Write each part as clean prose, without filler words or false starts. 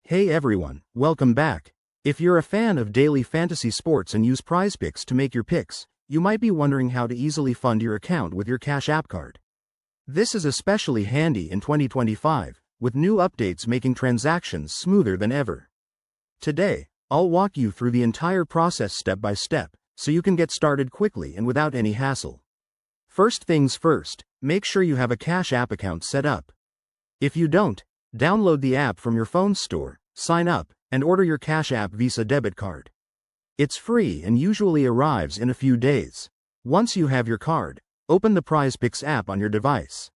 Hey everyone, welcome back. If you're a fan of daily fantasy sports and use PrizePicks to make your picks, you might be wondering how to easily fund your account with your Cash App card. This is especially handy in 2025, with new updates making transactions smoother than ever. Today, I'll walk you through the entire process step by step, so you can get started quickly and without any hassle. First things first, make sure you have a Cash App account set up. If you don't, download the app from your phone store, sign up, and order your Cash App Visa debit card. It's free and usually arrives in a few days. Once you have your card, open the PrizePicks app on your device.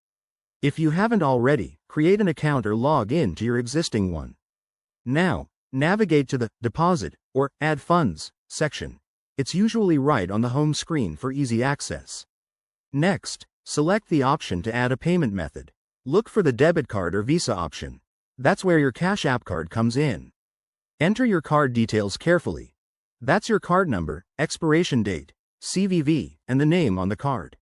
If you haven't already, create an account or log in to your existing one. Now, navigate to the Deposit or Add Funds section. It's usually right on the home screen for easy access. Next, select the option to add a payment method. Look for the debit card or Visa option. That's where your Cash App card comes in. Enter your card details carefully. That's your card number, expiration date, CVV, and the name on the card.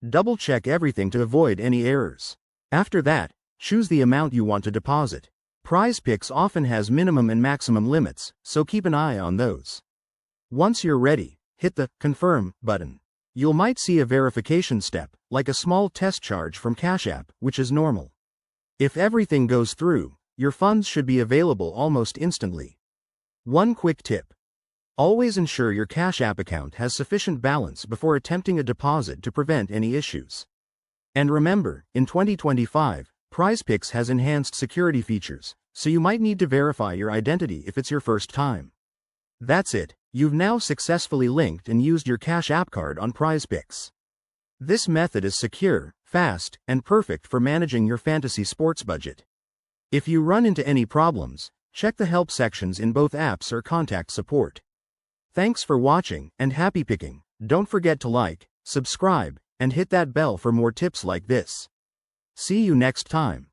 Double-check everything to avoid any errors. After that, choose the amount you want to deposit. PrizePicks often has minimum and maximum limits, so keep an eye on those. Once you're ready, hit the Confirm button. You might see a verification step, like a small test charge from Cash App, which is normal. If everything goes through, your funds should be available almost instantly. One quick tip. Always ensure your Cash App account has sufficient balance before attempting a deposit to prevent any issues. And remember, in 2025, PrizePicks has enhanced security features, so you might need to verify your identity if it's your first time. That's it, you've now successfully linked and used your Cash App card on PrizePicks. This method is secure, fast, and perfect for managing your fantasy sports budget. If you run into any problems, check the help sections in both apps or contact support. Thanks for watching, and happy picking. Don't forget to like, subscribe, and hit that bell for more tips like this. See you next time.